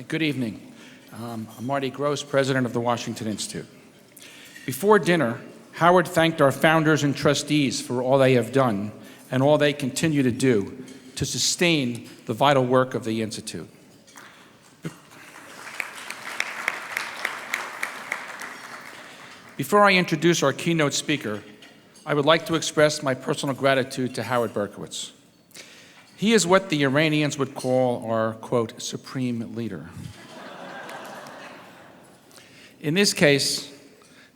Good evening. I'm Marty Gross, president of the Washington Institute. Before dinner, Howard thanked our founders and trustees for all they have done and all they continue to do to sustain the vital work of the Institute. Before I introduce our keynote speaker, I would like to express my personal gratitude to Howard Berkowitz. He is what the Iranians would call our, quote, supreme leader. In this case,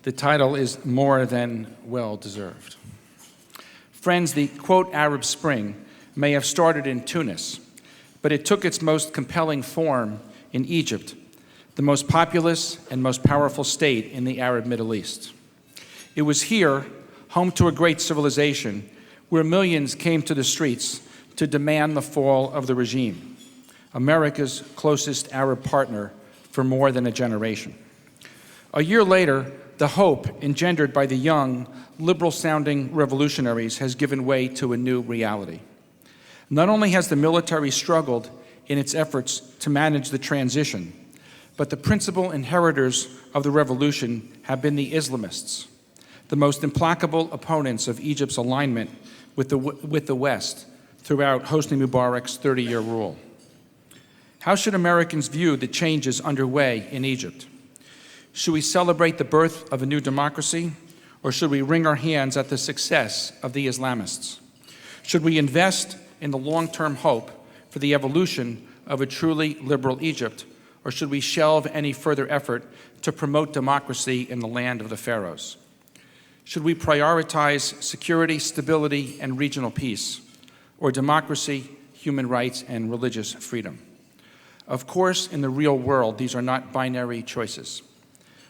the title is more than well-deserved. Friends, the, quote, Arab Spring may have started in Tunis, but it took its most compelling form in Egypt, the most populous and most powerful state in the Arab Middle East. It was here, home to a great civilization, where millions came to the streets to demand the fall of the regime, America's closest Arab partner for more than a generation. A year later, the hope engendered by the young, liberal-sounding revolutionaries has given way to a new reality. Not only has the military struggled in its efforts to manage the transition, but the principal inheritors of the revolution have been the Islamists, the most implacable opponents of Egypt's alignment with the West throughout Hosni Mubarak's 30-year rule. How should Americans view the changes underway in Egypt? Should we celebrate the birth of a new democracy, or should we wring our hands at the success of the Islamists? Should we invest in the long-term hope for the evolution of a truly liberal Egypt, or should we shelve any further effort to promote democracy in the land of the pharaohs? Should we prioritize security, stability, and regional peace, or democracy, human rights, and religious freedom? Of course, in the real world, these are not binary choices.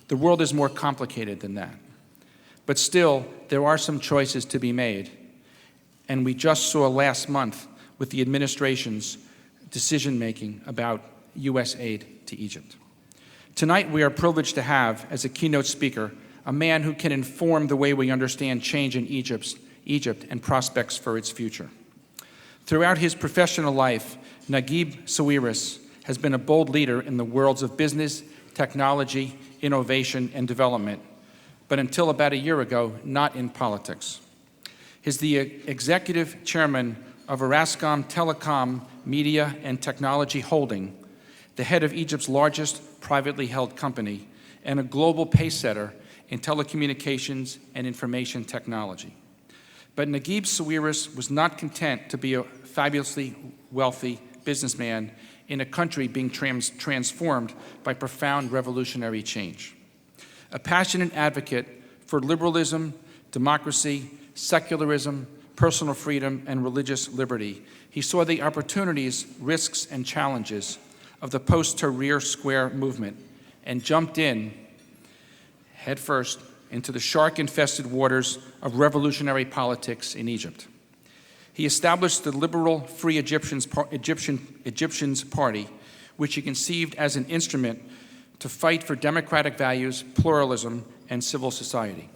The world is more complicated than that. But still, there are some choices to be made, and we just saw last month with the administration's decision-making about U.S. aid to Egypt. Tonight, we are privileged to have, as a keynote speaker, a man who can inform the way we understand change in Egypt and prospects for its future. Throughout his professional life, Naguib Sawiris has been a bold leader in the worlds of business, technology, innovation, and development, but until about a year ago, not in politics. He's the executive chairman of Orascom Telecom Media and Technology Holding, the head of Egypt's largest privately held company, and a global pacesetter in telecommunications and information technology. But Naguib Sawiris was not content to be a fabulously wealthy businessman in a country being transformed by profound revolutionary change. A passionate advocate for liberalism, democracy, secularism, personal freedom, and religious liberty, he saw the opportunities, risks, and challenges of the post-Tahrir Square movement and jumped in headfirst into the shark-infested waters of revolutionary politics in Egypt. He established the Liberal Free Egyptians Party, which he conceived as an instrument to fight for democratic values, pluralism, and civil society.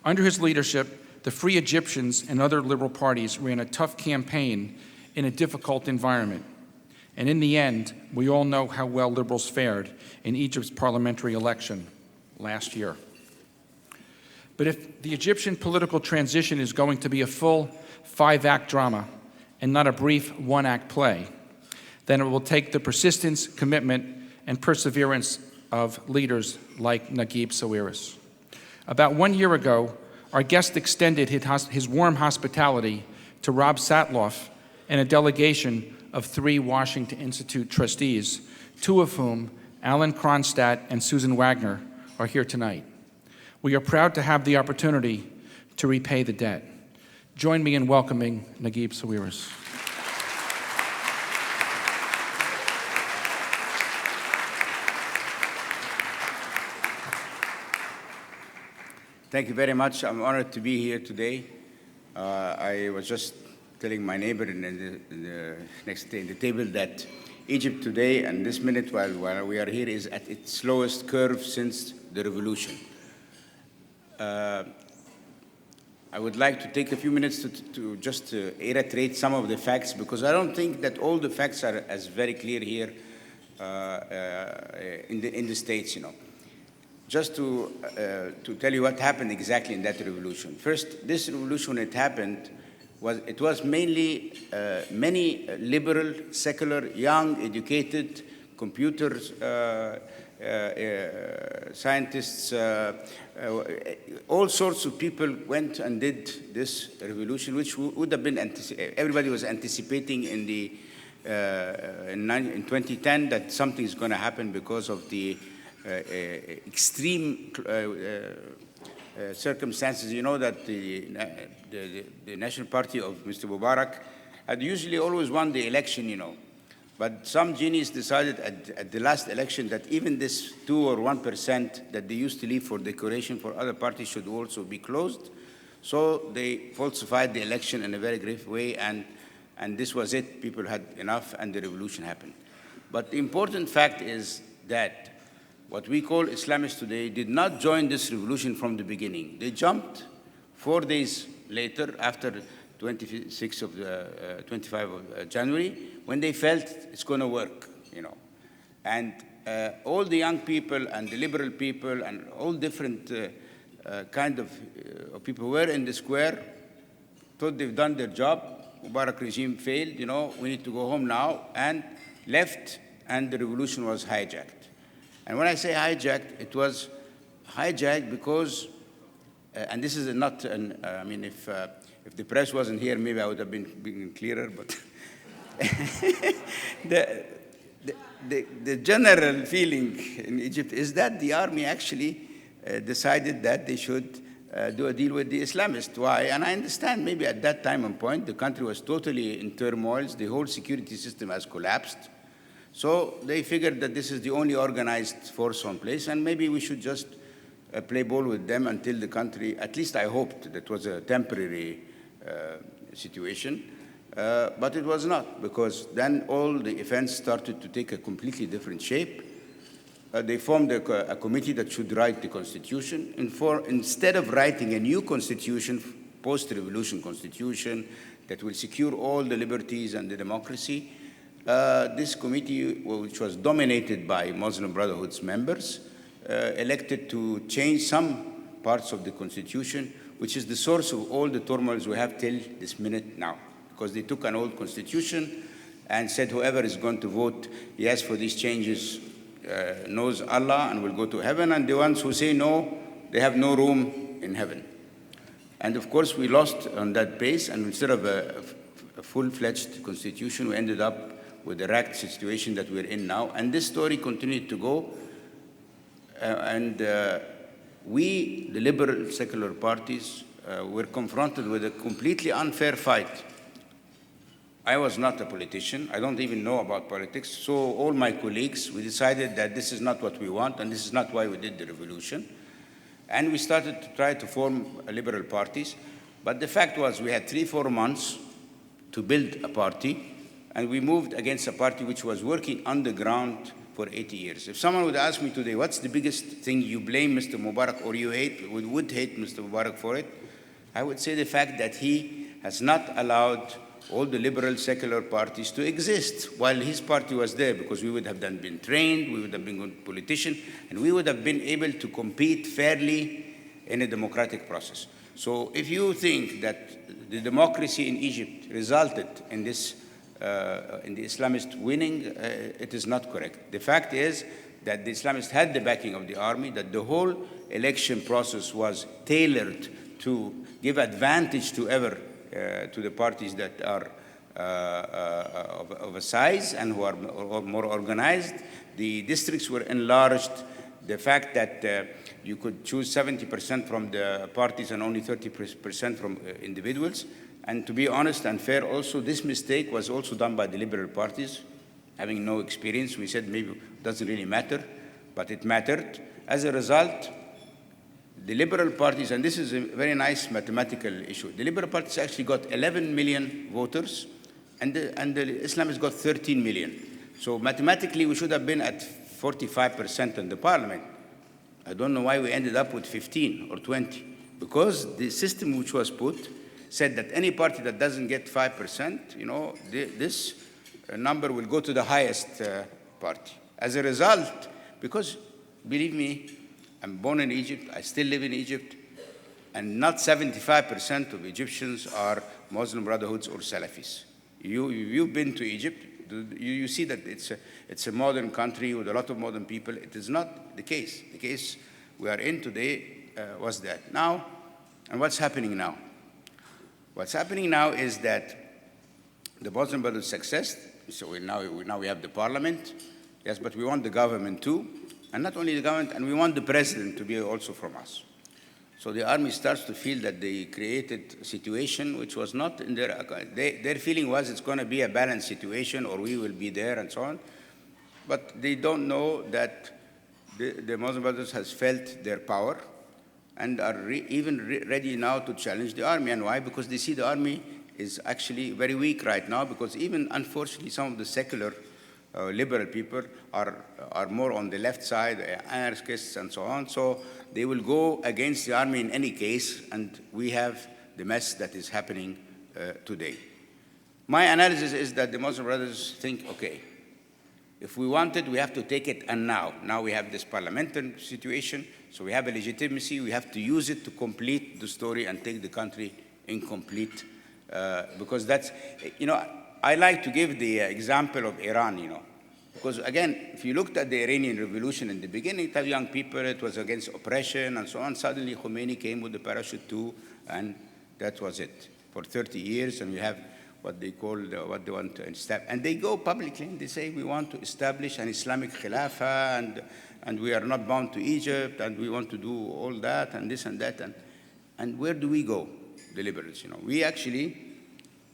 Under his leadership, the Free Egyptians and other liberal parties ran a tough campaign in a difficult environment. And in the end, we all know how well liberals fared in Egypt's parliamentary election last year. But if the Egyptian political transition is going to be a full 5-act drama and not a brief 1-act play, then it will take the persistence, commitment, and perseverance of leaders like Naguib Sawiris. About 1 year ago, our guest extended his warm hospitality to Rob Satloff and a delegation of 3 Washington Institute trustees, 2 of whom, Alan Kronstadt and Susan Wagner, are here tonight. We are proud to have the opportunity to repay the debt. Join me in welcoming Naguib Sawiris. Thank you very much. I'm honored to be here today. I was just telling my neighbor in the table that Egypt today and this minute while we are here is at its slowest curve since the revolution. I would like to take a few minutes to just reiterate some of the facts, because I don't think that all the facts are as very clear here in the States, you know. Just to tell you what happened exactly in that revolution. First, this revolution, when it happened, it was mainly many liberal, secular, young, educated, computers, scientists, all sorts of people went and did this revolution, which would have been everybody was anticipating in 2010 that something is going to happen because of the extreme circumstances. You know that the National Party of Mr. Mubarak had usually always won the election, you know. But some genius decided at the last election that even this 2 or 1% that they used to leave for decoration for other parties should also be closed. So they falsified the election in a very grave way, and this was it. People had enough, and the revolution happened. But the important fact is that what we call Islamists today did not join this revolution from the beginning. They jumped 4 days later, after 25 of January, when they felt it's going to work, you know. And all the young people and the liberal people and all different kind of people were in the square, thought they've done their job. Mubarak regime failed, you know, we need to go home now, and left, and the revolution was hijacked. And when I say hijacked, it was hijacked because, and this is not, I mean, if the press wasn't here, maybe I would have been clearer, but the general feeling in Egypt is that the army actually decided that they should do a deal with the Islamists. Why? And I understand maybe at that time and point, the country was totally in turmoil, the whole security system has collapsed. So they figured that this is the only organized force on place, and maybe we should just play ball with them until the country, at least I hoped that was a temporary situation, but it was not, because then all the events started to take a completely different shape. They formed a committee that should write the constitution, and instead of writing a new constitution, post-revolution constitution, that will secure all the liberties and the democracy, this committee, which was dominated by Muslim Brotherhood's members, elected to change some parts of the constitution, which is the source of all the turmoils we have till this minute now. Because they took an old constitution and said whoever is going to vote yes for these changes knows Allah and will go to heaven, and the ones who say no, they have no room in heaven. And of course, we lost on that base, and instead of a full-fledged constitution, we ended up with the wrecked situation that we're in now. And this story continued to go. We, the liberal secular parties, were confronted with a completely unfair fight. I was not a politician. I don't even know about politics. So all my colleagues, we decided that this is not what we want, and this is not why we did the revolution. And we started to try to form liberal parties. But the fact was we had 3-4 months to build a party, and we moved against a party which was working underground for 80 years. If someone would ask me today, what's the biggest thing you blame Mr. Mubarak or you would hate Mr. Mubarak for it, I would say the fact that he has not allowed all the liberal secular parties to exist while his party was there, because we would have then been trained, we would have been good politicians, and we would have been able to compete fairly in a democratic process. So if you think that the democracy in Egypt resulted in this in the Islamists winning, it is not correct. The fact is that the Islamists had the backing of the army, that the whole election process was tailored to give advantage to the parties that are of a size and who are more organized. The districts were enlarged. The fact that you could choose 70% from the parties and only 30% from individuals. And to be honest and fair also, this mistake was also done by the liberal parties, having no experience. We said maybe it doesn't really matter, but it mattered. As a result, the liberal parties, and this is a very nice mathematical issue, the liberal parties actually got 11 million voters, and the Islamists got 13 million. So mathematically, we should have been at 45% in the parliament. I don't know why we ended up with 15 or 20, because the system which was put said that any party that doesn't get 5%, you know, this number will go to the highest party. As a result, because believe me, I'm born in Egypt, I still live in Egypt, and not 75% of Egyptians are Muslim Brotherhoods or Salafis. You've been to Egypt, you see that it's a modern country with a lot of modern people. It is not the case. The case we are in today was that. Now, and what's happening now? What's happening now is that the Muslim Brotherhood success, so now we have the parliament, yes, but we want the government too, and not only the government, and we want the president to be also from us. So the army starts to feel that they created a situation which was not in their feeling was it's going to be a balanced situation or we will be there and so on. But they don't know that the Muslim Brothers has felt their power and are ready now to challenge the army. And why? Because they see the army is actually very weak right now, because even unfortunately some of the secular liberal people are more on the left side, anarchists and so on. So they will go against the army in any case, and we have the mess that is happening today. My analysis is that the Muslim Brothers think, okay, if we want it, we have to take it, and now. Now we have this parliamentary situation, so we have a legitimacy, we have to use it to complete the story and take the country incomplete, because that's, I like to give the example of Iran, because again, if you looked at the Iranian revolution in the beginning, it had young people, it was against oppression and so on. Suddenly Khomeini came with the parachute too, and that was it. For 30 years, and we have what they call, what they want to establish. And they go publicly and they say, we want to establish an Islamic Khilafah, and we are not bound to Egypt, and we want to do all that, and this and that. And where do we go, the liberals? We actually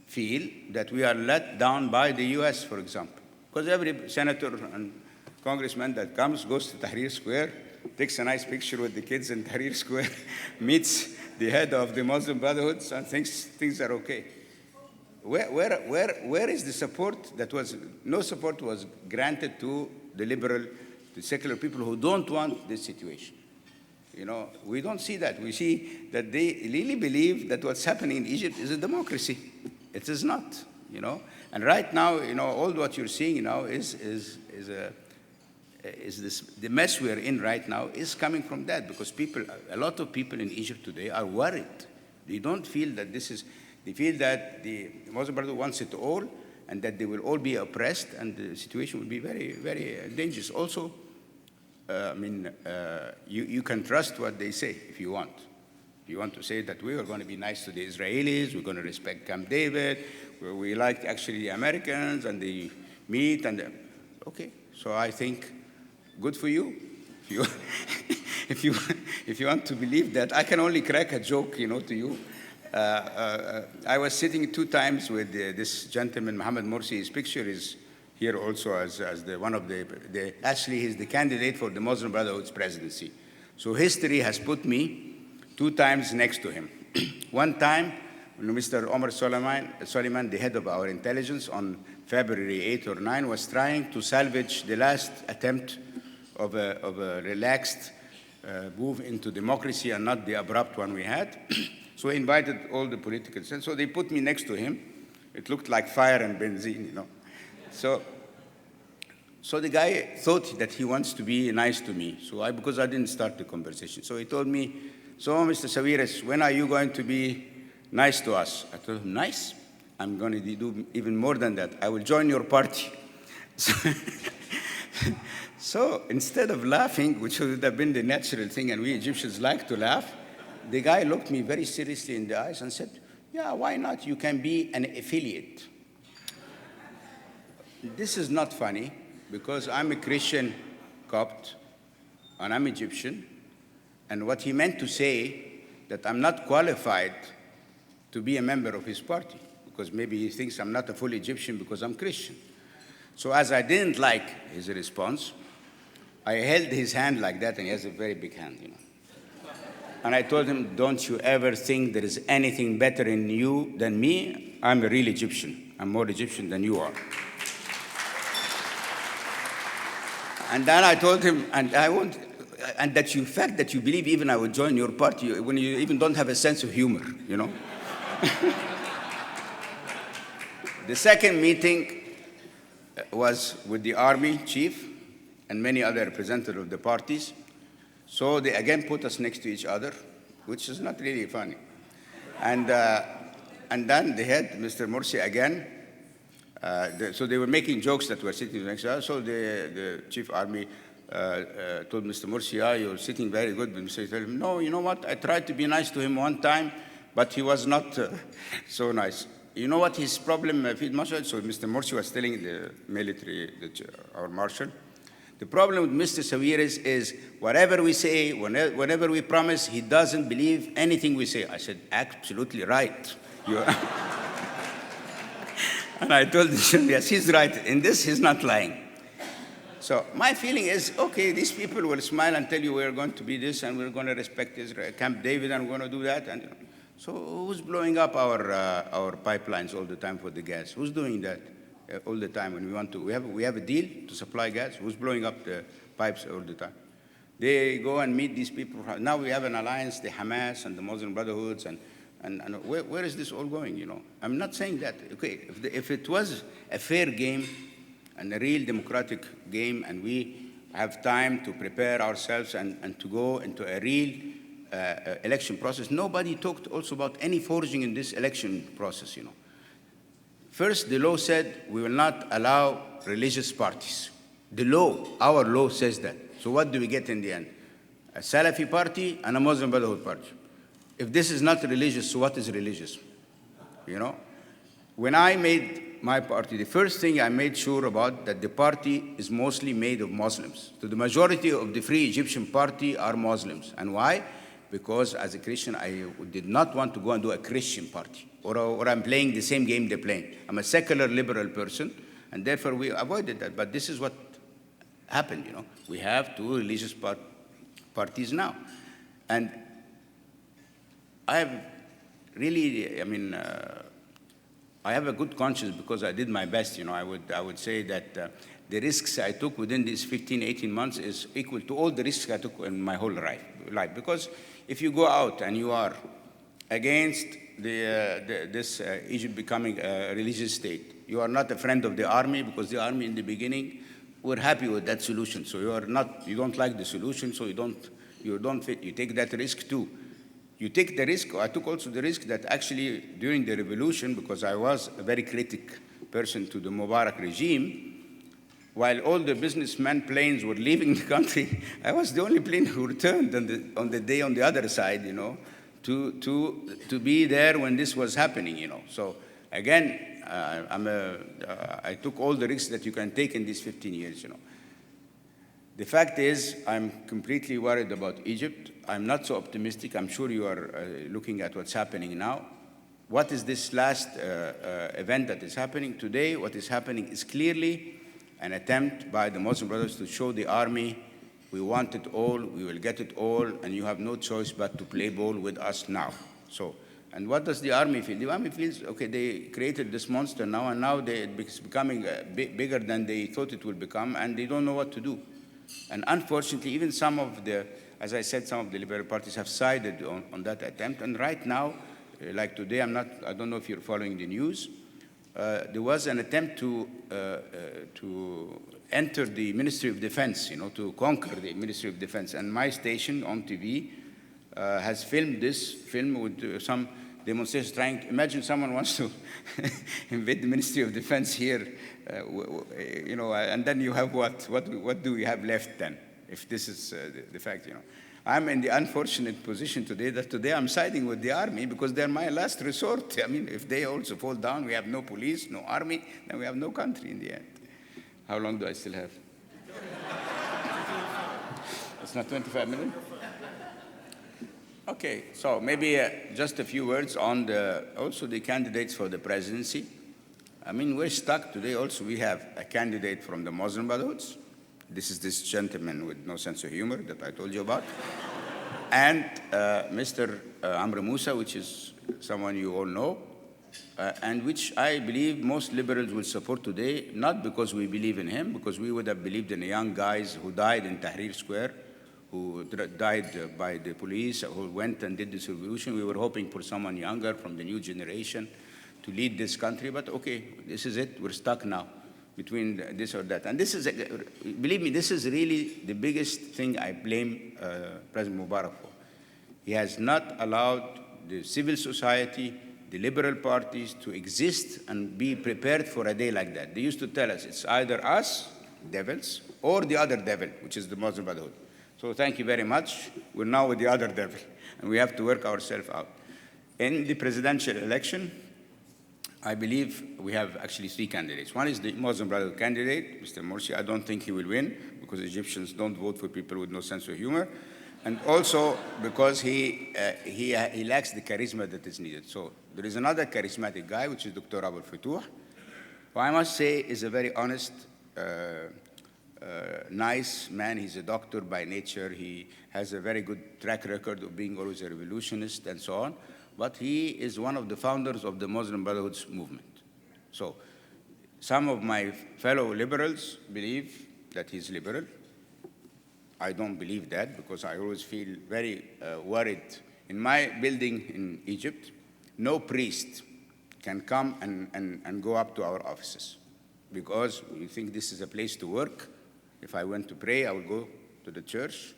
feel that we are let down by the US, for example. Because every senator and congressman that comes goes to Tahrir Square, takes a nice picture with the kids in Tahrir Square, meets the head of the Muslim Brotherhoods, and thinks things are okay. Where is the support that was, no support was granted to the liberal, the secular people who don't want this situation? We don't see that. We see that they really believe that what's happening in Egypt is a democracy. It is not, And right now, all what you're seeing now is this, the mess we're in right now is coming from that, because a lot of people in Egypt today are worried. They don't feel that they feel that the Muslim Brotherhood wants it all, and that they will all be oppressed, and the situation will be very, very dangerous. Also, you can trust what they say if you want. You want to say that we are going to be nice to the Israelis, we're going to respect Camp David, we like actually the Americans and the meat okay. So I think good for you. If you want to believe that, I can only crack a joke, to you. I was sitting 2 times with this gentleman, Mohammed Morsi. His picture is here also as one of actually he's the candidate for the Muslim Brotherhood's presidency. So history has put me 2 times next to him. One time, when Mr. Omar Suleiman, the head of our intelligence, on February 8 or 9, was trying to salvage the last attempt of a relaxed move into democracy and not the abrupt one we had. So he invited all the political sense. So they put me next to him. It looked like fire and benzene, So the guy thought that he wants to be nice to me. So because I didn't start the conversation. So he told me, so Mr. Sawiris, when are you going to be nice to us? I told him, nice? I'm going to do even more than that. I will join your party. So instead of laughing, which would have been the natural thing, and we Egyptians like to laugh, the guy looked me very seriously in the eyes and said, yeah, why not? You can be an affiliate. This is not funny, because I'm a Christian Copt, and I'm Egyptian, and what he meant to say, that I'm not qualified to be a member of his party, because maybe he thinks I'm not a full Egyptian because I'm Christian. So as I didn't like his response, I held his hand like that, and he has a very big hand, And I told him, don't you ever think there is anything better in you than me? I'm a real Egyptian. I'm more Egyptian than you are. And then I told him, and that you fact that you believe even I would join your party when you even don't have a sense of humor, The second meeting was with the army chief, and many other representatives of the parties. So they again put us next to each other, which is not really funny. And then they had Mr. Morsi again. So they were making jokes that we're sitting next to each other. So the chief army told Mr. Morsi, you're sitting very good. But Mr. told him, no, you know what? I tried to be nice to him one time, but he was not so nice. You know what his problem, Field Marshal? So Mr. Morsi was telling the military, our marshal, the problem with Mr. Sawiris is whatever we say, whenever we promise, he doesn't believe anything we say. I said, absolutely right. And I told him, yes, he's right. In this, he's not lying. So my feeling is, okay, these people will smile and tell you we're going to be this and we're going to respect Israel, Camp David, and we're going to do that. And so who's blowing up our pipelines all the time for the gas? Who's doing that all the time when we want to? We have a deal to supply gas. Who's blowing up the pipes all the time? They go and meet these people. Now we have an alliance, the Hamas and the Muslim Brotherhoods, and where is this all going, you know? I'm not saying that. Okay, if it was a fair game and a real democratic game, and we have time to prepare ourselves and to go into a real election process, nobody talked also about any forging in this election process, you know. First, the law said we will not allow religious parties. The law, our law says that. So what do we get in the end? A Salafi party and a Muslim Brotherhood party. If this is not religious, so what is religious? You know? When I made my party, the first thing I made sure about that the party is mostly made of Muslims. So the majority of the Free Egyptian Party are Muslims. And why? Because as a Christian, I did not want to go and do a Christian party, or I'm playing the same game they're playing. I'm a secular liberal person, and therefore we avoided that. But this is what happened, you know. We have two religious parties now. And I have really, I have a good conscience because I did my best, you know. I would say that the risks I took within these 15, 18 months is equal to all the risks I took in my whole life. Because if you go out and you are against this Egypt becoming a religious state, you are not a friend of the army, because the army in the beginning were happy with that solution. So you don't like the solution, so you don't fit. You take that risk too. You take the risk. I took also the risk that actually during the revolution, because I was a very critical person to the Mubarak regime, while all the businessmen planes were leaving the country, I was the only plane who returned on the day on the other side, you know, to be there when this was happening, you know. So again, I took all the risks that you can take in these 15 years, you know. The fact is, I'm completely worried about Egypt. I'm not so optimistic. I'm sure you are looking at what's happening now. What is this last event that is happening today? What is happening is clearly an attempt by the Muslim Brothers to show the army, we want it all, we will get it all, and you have no choice but to play ball with us now. So, and what does the army feel? The army feels, okay, they created this monster now, and now it's becoming bigger than they thought it would become, and they don't know what to do. And unfortunately, even some of the, as I said, some of the liberal parties have sided on that attempt. And right now, like today, I don't know if you're following the news, there was an attempt to enter the Ministry of Defense, you know, to conquer the Ministry of Defense. And my station on TV has filmed this film with some demonstrations trying to, imagine someone wants to invade the Ministry of Defense here, you know, and then you have what do we have left then, if this is the fact, you know. I'm in the unfortunate position today that today I'm siding with the army because they're my last resort. I mean, if they also fall down, we have no police, no army, then we have no country in the end. How long do I still have? It's not 25 minutes? Okay, so maybe just a few words on also the candidates for the presidency. I mean, we're stuck today also. We have a candidate from the Muslim Brotherhoods. This is this gentleman with no sense of humor that I told you about. And Mr. Amr Musa, which is someone you all know, and which I believe most liberals will support today, not because we believe in him, because we would have believed in the young guys who died in Tahrir Square, who died by the police, who went and did this revolution. We were hoping for someone younger from the new generation to lead this country, but okay, this is it, we're stuck now. between this or that. And this is, believe me, this is really the biggest thing I blame President Mubarak for. He has not allowed the civil society, the liberal parties to exist and be prepared for a day like that. They used to tell us it's either us, devils, or the other devil, which is the Muslim Brotherhood. So thank you very much. We're now with the other devil, and we have to work ourselves out. In the presidential election, I believe we have actually 3 candidates. One is the Muslim Brotherhood candidate, Mr. Morsi. I don't think he will win because Egyptians don't vote for people with no sense of humor. And also because he lacks the charisma that is needed. So there is another charismatic guy, which is Dr. Abul Futuh, who I must say is a very honest, nice man. He's a doctor by nature. He has a very good track record of being always a revolutionist and so on. But he is one of the founders of the Muslim Brotherhood's movement. So some of my fellow liberals believe that he's liberal. I don't believe that because I always feel very worried. In my building in Egypt, no priest can come and go up to our offices because we think this is a place to work. If I went to pray, I would go to the church.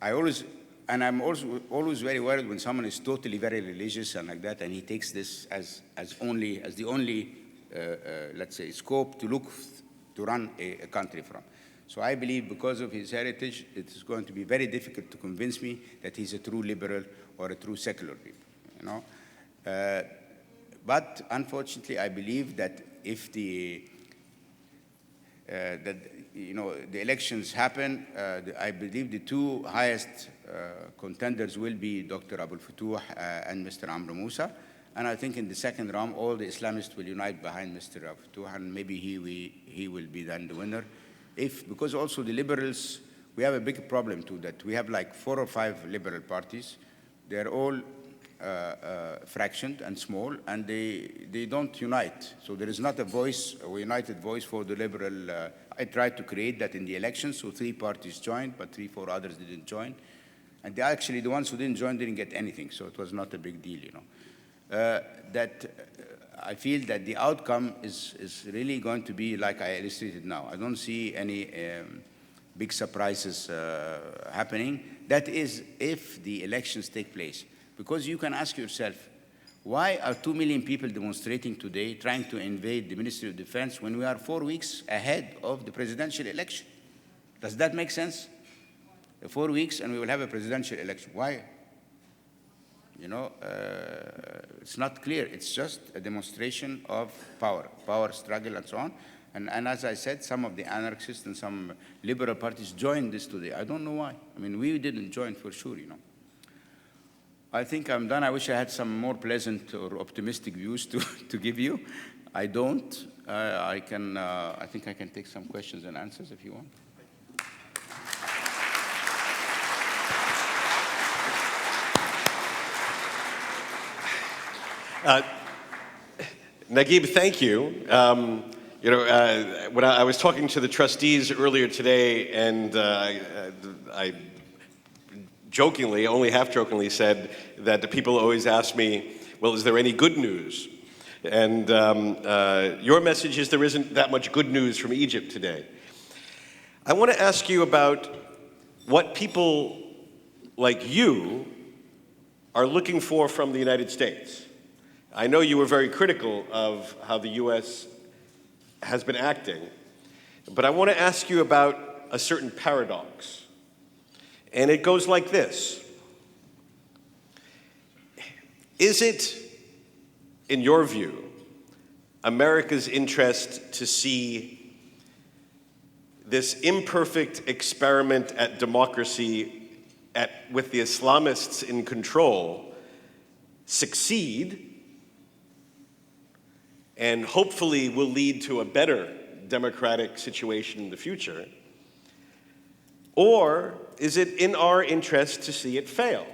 I'm also always very worried when someone is totally very religious and like that, and he takes this as the only, let's say, scope to look to run a country from. So I believe because of his heritage, it is going to be very difficult to convince me that he's a true liberal or a true secular people, you know. But unfortunately, I believe that if the elections happen, I believe the 2 highest contenders will be Dr. Abul Futuh and Mr. Amr Musa. And I think in the second round, all the Islamists will unite behind Mr. Abul Futuh, and maybe he will be then the winner. Because also the liberals, we have a big problem too, that we have like 4 or 5 liberal parties. They're all fractioned and small, and they don't unite. So there is not a united voice for the liberal. I tried to create that in the elections, so 3 parties joined, but 3-4 others didn't join. And the ones who didn't join didn't get anything, so it was not a big deal, you know. I feel that the outcome is really going to be like I illustrated now. I don't see any big surprises happening. That is, if the elections take place. Because you can ask yourself, why are 2 million people demonstrating today trying to invade the Ministry of Defense when we are 4 weeks ahead of the presidential election? Does that make sense? 4 weeks and we will have a presidential election. Why? You know, it's not clear. It's just a demonstration of power struggle and so on. And as I said, some of the anarchists and some liberal parties joined this today. I don't know why. I mean, we didn't join for sure, you know. I think I'm done. I wish I had some more pleasant or optimistic views to give you. I don't. I think I can take some questions and answers if you want. Naguib, thank you. When I was talking to the trustees earlier today, and I jokingly, only half-jokingly said that the people always ask me, well, is there any good news? And your message is there isn't that much good news from Egypt today. I want to ask you about what people like you are looking for from the United States. I know you were very critical of how the U.S. has been acting, but I want to ask you about a certain paradox. And it goes like this. Is it, in your view, America's interest to see this imperfect experiment at democracy with the Islamists in control succeed and hopefully will lead to a better democratic situation in the future? Or is it in our interest to see it fail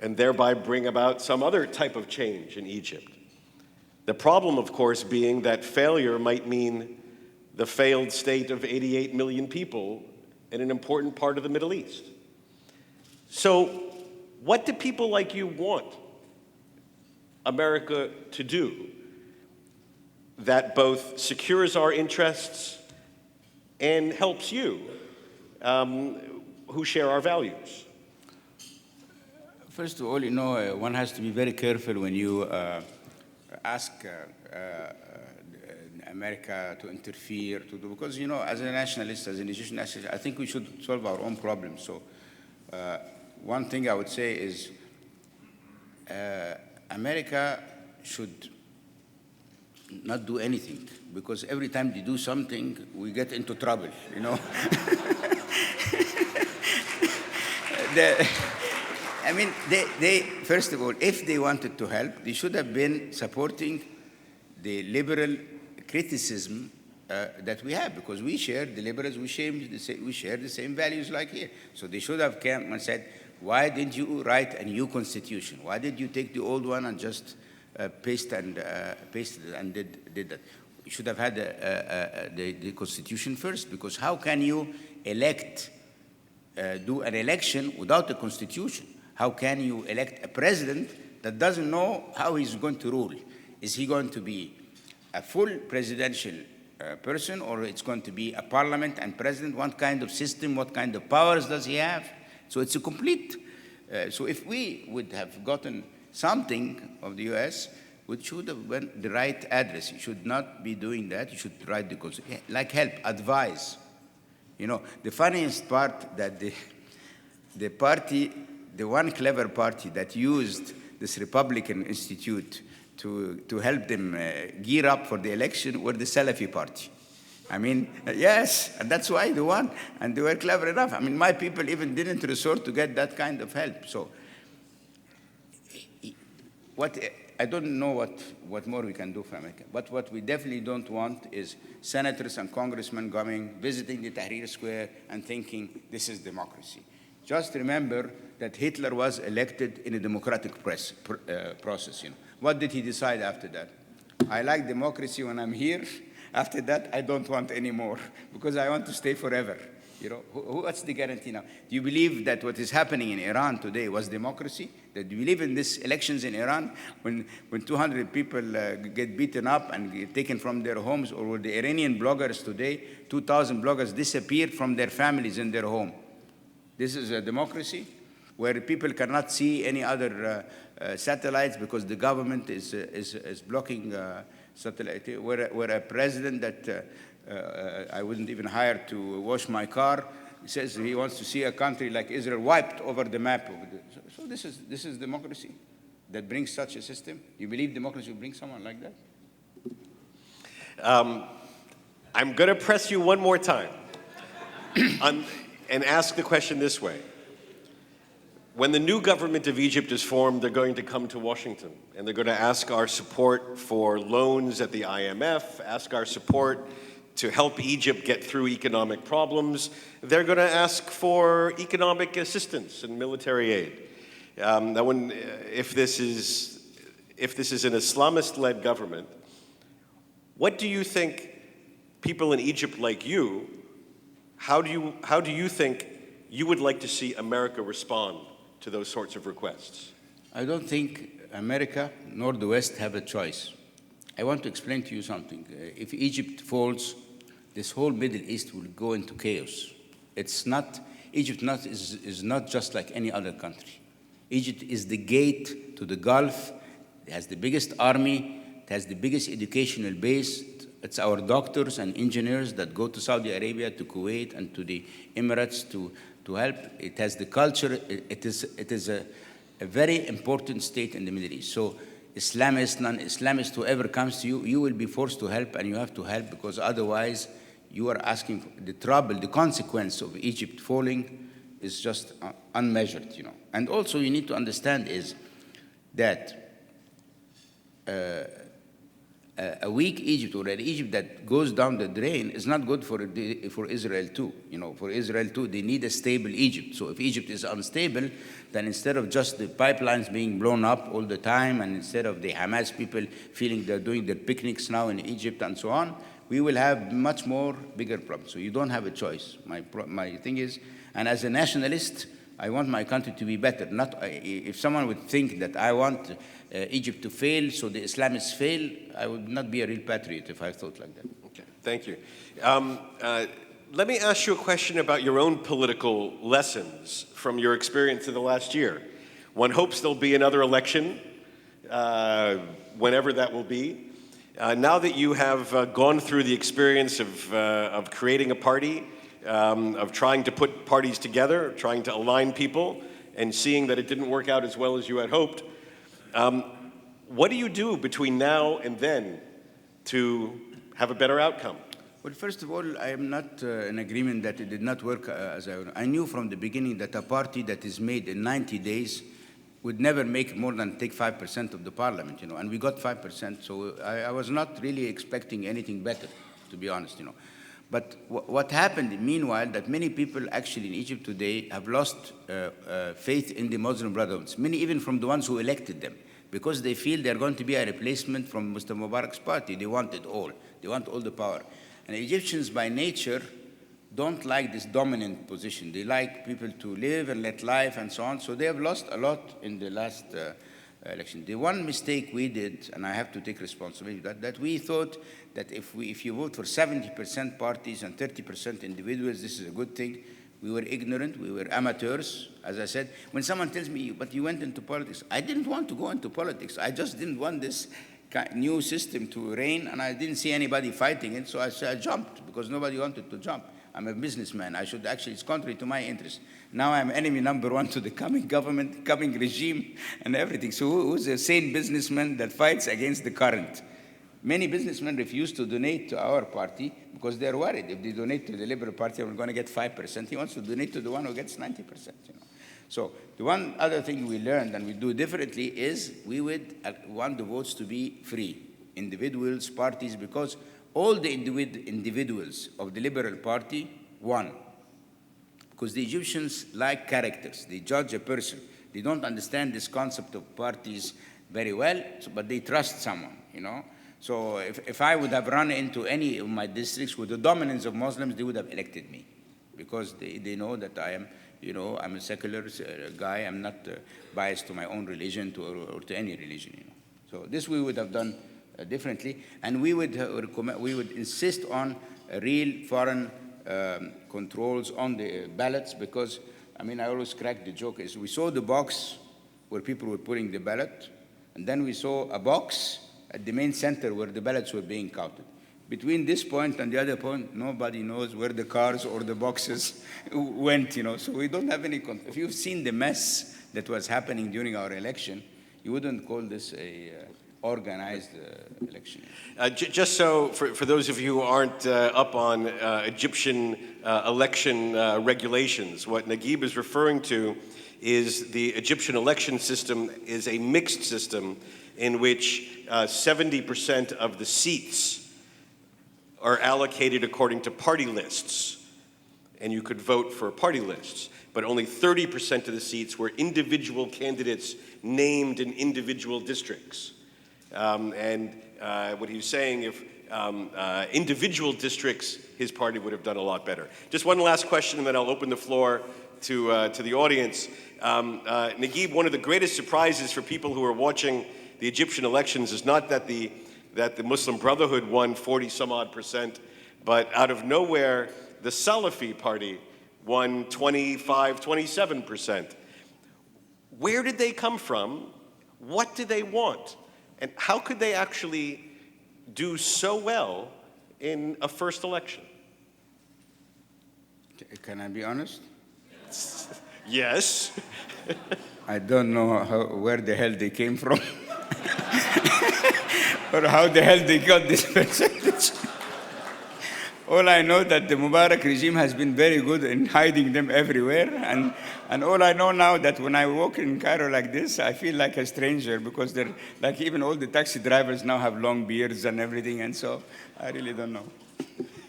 and thereby bring about some other type of change in Egypt? The problem, of course, being that failure might mean the failed state of 88 million people in an important part of the Middle East. So what do people like you want America to do that both secures our interests and helps you, who share our values? First of all, you know, one has to be very careful when you ask America to interfere, because, you know, as a nationalist, as an Egyptian nationalist, I think we should solve our own problems. So one thing I would say is America should not do anything, because every time they do something, we get into trouble, you know. I mean, they, first of all, if they wanted to help, they should have been supporting the liberal criticism that we have, because we share, the liberals, we share the same values like here. So they should have come and said, why didn't you write a new constitution? Why did you take the old one and just pasted it and did that? You should have had the constitution first, because how can you elect, do an election without a constitution? How can you elect a president that doesn't know how he's going to rule? Is he going to be a full presidential person, or it's going to be a parliament and president? What kind of system, what kind of powers does he have? So it's a complete, so if we would have gotten something of the US, which should have been the right address. You should not be doing that. You should write the constitution, like help, advise. You know, the funniest part that the party, the one clever party that used this Republican Institute to help them gear up for the election were the Salafi party. I mean, yes, and that's why they won, and they were clever enough. I mean, my people even didn't resort to get that kind of help. So, I don't know what more we can do for America, but what we definitely don't want is senators and congressmen coming, visiting the Tahrir Square, and thinking this is democracy. Just remember that Hitler was elected in a democratic process. You know. What did he decide after that? I like democracy when I'm here. After that, I don't want any more, because I want to stay forever. You know, what's the guarantee now? Do you believe that what is happening in Iran today was democracy? Do you believe in these elections in Iran when 200 people get beaten up and get taken from their homes, or were the Iranian bloggers today, 2,000 bloggers disappeared from their families in their home? This is a democracy where people cannot see any other satellites because the government is blocking satellite, where a president that I wouldn't even hire to wash my car says he wants to see a country like Israel wiped over the map. So this is democracy that brings such a system? You believe democracy will bring someone like that? I'm going to press you one more time and ask the question this way. When the new government of Egypt is formed, they're going to come to Washington, and they're going to ask our support for loans at the IMF, ask our support to help Egypt get through economic problems. They're going to ask for economic assistance and military aid. Now, if this is an Islamist-led government, what do you think people in Egypt like you, how do you think you would like to see America respond to those sorts of requests? I don't think America nor the West have a choice. I want to explain to you something. If Egypt falls, this whole Middle East will go into chaos. Egypt is not just like any other country. Egypt is the gate to the Gulf. It has the biggest army. It has the biggest educational base. It's our doctors and engineers that go to Saudi Arabia, to Kuwait, and to the Emirates to help. It has the culture. It is a very important state in the Middle East. So Islamists, non-Islamists, whoever comes to you, you will be forced to help, and you have to help, because otherwise you are asking for the trouble, the consequence of Egypt falling is just unmeasured, you know. And also you need to understand is that a weak Egypt, or an Egypt that goes down the drain, is not good for Israel too. You know, for Israel too, they need a stable Egypt. So if Egypt is unstable, then instead of just the pipelines being blown up all the time, and instead of the Hamas people feeling they're doing their picnics now in Egypt and so on, we will have much more bigger problems. So you don't have a choice. My thing is, and as a nationalist, I want my country to be better. Not if someone would think that I want Egypt to fail, so the Islamists fail, I would not be a real patriot if I thought like that. Okay, thank you. Let me ask you a question about your own political lessons from your experience in the last year. One hopes there'll be another election, whenever that will be. Now that you have gone through the experience of creating a party, of trying to put parties together, trying to align people, and seeing that it didn't work out as well as you had hoped, what do you do between now and then to have a better outcome? Well, first of all, I am not in agreement that it did not work as I knew from the beginning that a party that is made in 90 days would never make more than take 5% of the parliament, and we got 5%, so I was not really expecting anything better, to be honest, But what happened, meanwhile, that many people actually in Egypt today have lost faith in the Muslim Brotherhood, many even from the ones who elected them, because they feel they're going to be a replacement from Mr. Mubarak's party. They want it all. They want all the power. And Egyptians, by nature, don't like this dominant position. They like people to live and let life and so on. So they have lost a lot in the last election. The one mistake we did, and I have to take responsibility for that we thought that if you vote for 70% parties and 30% individuals, this is a good thing. We were ignorant, we were amateurs. As I said, when someone tells me, but you went into politics, I didn't want to go into politics. I just didn't want this new system to reign, and I didn't see anybody fighting it, so I jumped, because nobody wanted to jump. I'm a businessman. I should actually, it's contrary to my interest. Now I'm enemy number one to the coming government, coming regime, and everything. So who's a sane businessman that fights against the current? Many businessmen refuse to donate to our party because they're worried. If they donate to the Liberal Party, we're going to get 5%. He wants to donate to the one who gets 90%. So the one other thing we learned and we do differently is we would want the votes to be free, individuals, parties, because all the individuals of the Liberal Party won. Because the Egyptians like characters. They judge a person. They don't understand this concept of parties very well, but they trust someone, So if I would have run into any of my districts with the dominance of Muslims, they would have elected me, because they know that I am, I'm a secular guy. I'm not biased to my own religion or to any religion. So this we would have done differently, and we would insist on real foreign controls on the ballots, because I always crack the joke is we saw the box where people were putting the ballot, and then we saw a box at the main center where the ballots were being counted. Between this point and the other point, nobody knows where the cars or the boxes went, So we don't have any control. If you've seen the mess that was happening during our election, you wouldn't call this a organized election. Just so, for those of you who aren't up on Egyptian election regulations, what Naguib is referring to is the Egyptian election system is a mixed system in which 70% of the seats are allocated according to party lists, and you could vote for party lists, but only 30% of the seats were individual candidates named in individual districts. What he was saying, if individual districts, his party would have done a lot better. Just one last question, and then I'll open the floor to the audience. Naguib, one of the greatest surprises for people who are watching the Egyptian elections is not that the Muslim Brotherhood won 40-some-odd%, but out of nowhere, the Salafi party won 27%. Where did they come from? What did they want? And how could they actually do so well in a first election? Can I be honest? Yes. I don't know where the hell they came from or how the hell they got this percentage. All I know that the Mubarak regime has been very good in hiding them everywhere, and all I know now that when I walk in Cairo like this, I feel like a stranger, because they're like, even all the taxi drivers now have long beards and everything, and so I really don't know.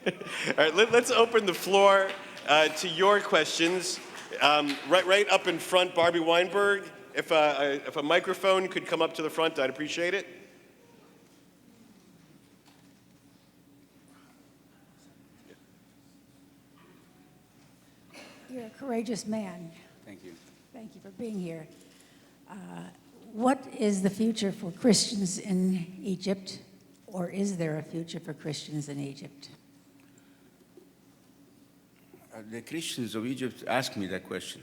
All right, let's open the floor to your questions. Right up in front, Barbie Weinberg. If a microphone could come up to the front, I'd appreciate it. You're a courageous man. Thank you. Thank you for being here. What is the future for Christians in Egypt? or is there a future for Christians in Egypt? The Christians of Egypt ask me that question.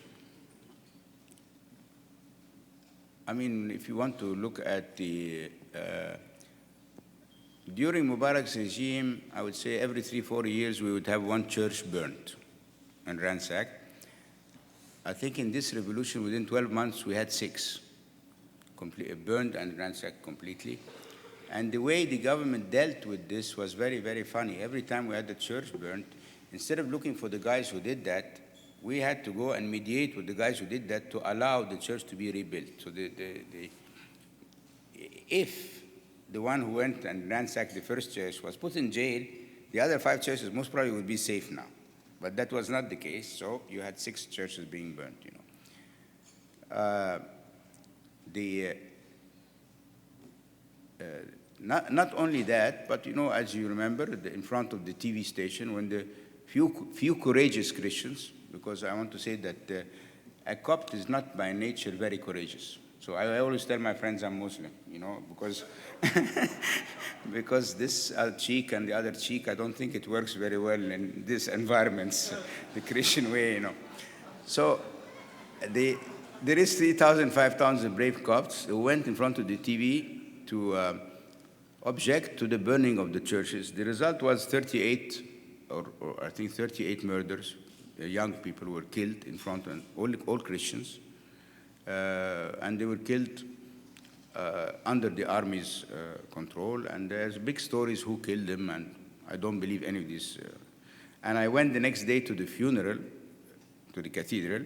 I mean, if you want to look at the, during Mubarak's regime, I would say every 3-4 years we would have one church burned and ransacked. I think in this revolution, within 12 months, we had 6 burned and ransacked completely. And the way the government dealt with this was very, very funny. Every time we had the church burned, instead of looking for the guys who did that, we had to go and mediate with the guys who did that to allow the church to be rebuilt. So if the one who went and ransacked the first church was put in jail, the other 5 churches most probably would be safe now. But that was not the case, so you had 6 churches being burned, you know. Not only that, but you know, as you remember, in front of the TV station, when the few courageous Christians, because I want to say that a Copt is not by nature very courageous. So I always tell my friends I'm Muslim, you know, because because this cheek and the other cheek, I don't think it works very well in these environments, the Christian way, you know. So there is 3,000, 5,000 brave Copts who went in front of the TV to object to the burning of the churches. The result was 38, or I think 38 murders. Young people were killed in front of all Christians, and they were killed under the army's control. And there's big stories who killed them, and I don't believe any of this. And I went the next day to the funeral, to the cathedral.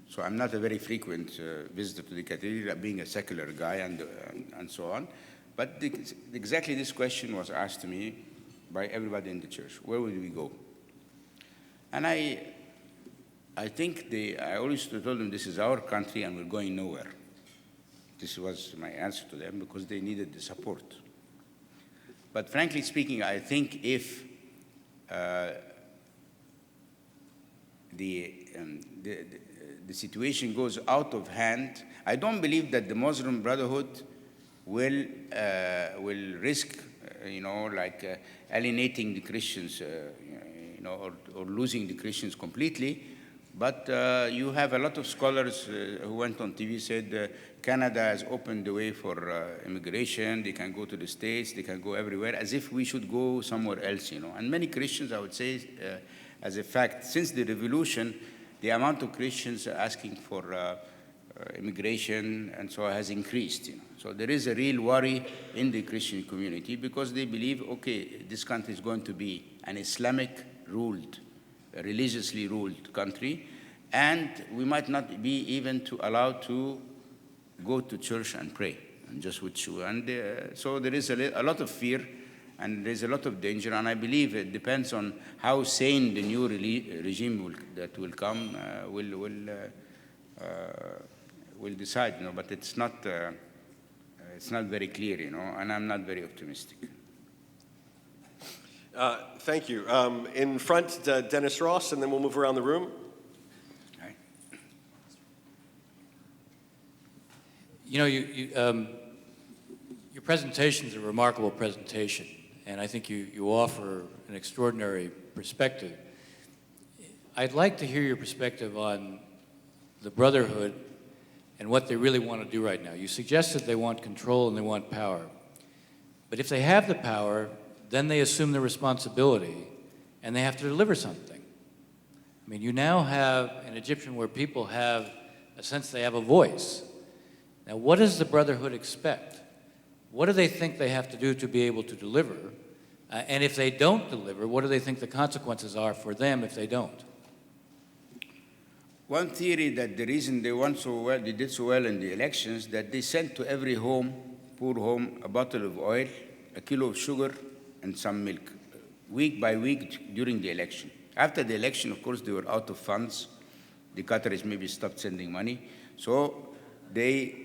So I'm not a very frequent visitor to the cathedral, being a secular guy and so on. But exactly this question was asked to me by everybody in the church. Where would we go? And I think I always told them, this is our country and we're going nowhere. This was my answer to them because they needed the support. But frankly speaking, I think if the situation goes out of hand, I don't believe that the Muslim Brotherhood will risk, you know, like alienating the Christians, you know, or losing the Christians completely. But you have a lot of scholars who went on TV, said Canada has opened the way for immigration. They can go to the States, they can go everywhere, as if we should go somewhere else, you know. And many Christians, I would say, as a fact, since the revolution, the amount of Christians asking for immigration and so on has increased, you know. So there is a real worry in the Christian community because they believe, okay, this country is going to be an Islamic-ruled, religiously ruled country, and we might not be even allowed to go to church and pray, and just with you. And so there is a lot of fear, and there's a lot of danger, and I believe it depends on how sane the new regime that will come will decide, you know. But it's not very clear, you know, and I'm not very optimistic. Thank you. In front, Dennis Ross, and then we'll move around the room. Hi. You know, your presentation is a remarkable presentation, and I think you offer an extraordinary perspective. I'd like to hear your perspective on the Brotherhood and what they really want to do right now. You suggested they want control and they want power. But if they have the power, then they assume the responsibility and they have to deliver something. I mean, you now have an Egyptian where people have a sense they have a voice. Now, what does the Brotherhood expect? What do they think they have to do to be able to deliver? And if they don't deliver, what do they think the consequences are for them if they don't? One theory that the reason they did so well in the elections, that they sent to every home, poor home, a bottle of oil, a kilo of sugar, and some milk, week by week during the election. After the election, of course, they were out of funds. The Qataris maybe stopped sending money. So the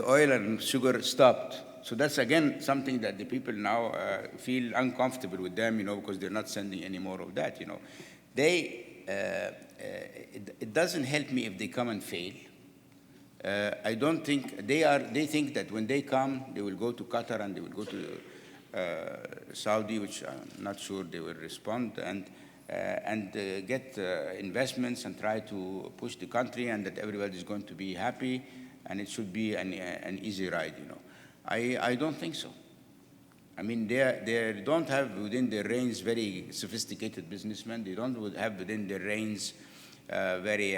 oil and sugar stopped. So that's, again, something that the people now feel uncomfortable with them, you know, because they're not sending any more of that, you know. It doesn't help me if they come and fail. I don't think they think that when they come, they will go to Qatar and they will go to Saudi, which I'm not sure they will respond, and get investments and try to push the country, and that everybody is going to be happy, and it should be an easy ride, you know. I don't think so. I mean, they don't have within their reins very sophisticated businessmen. They don't have within their reins very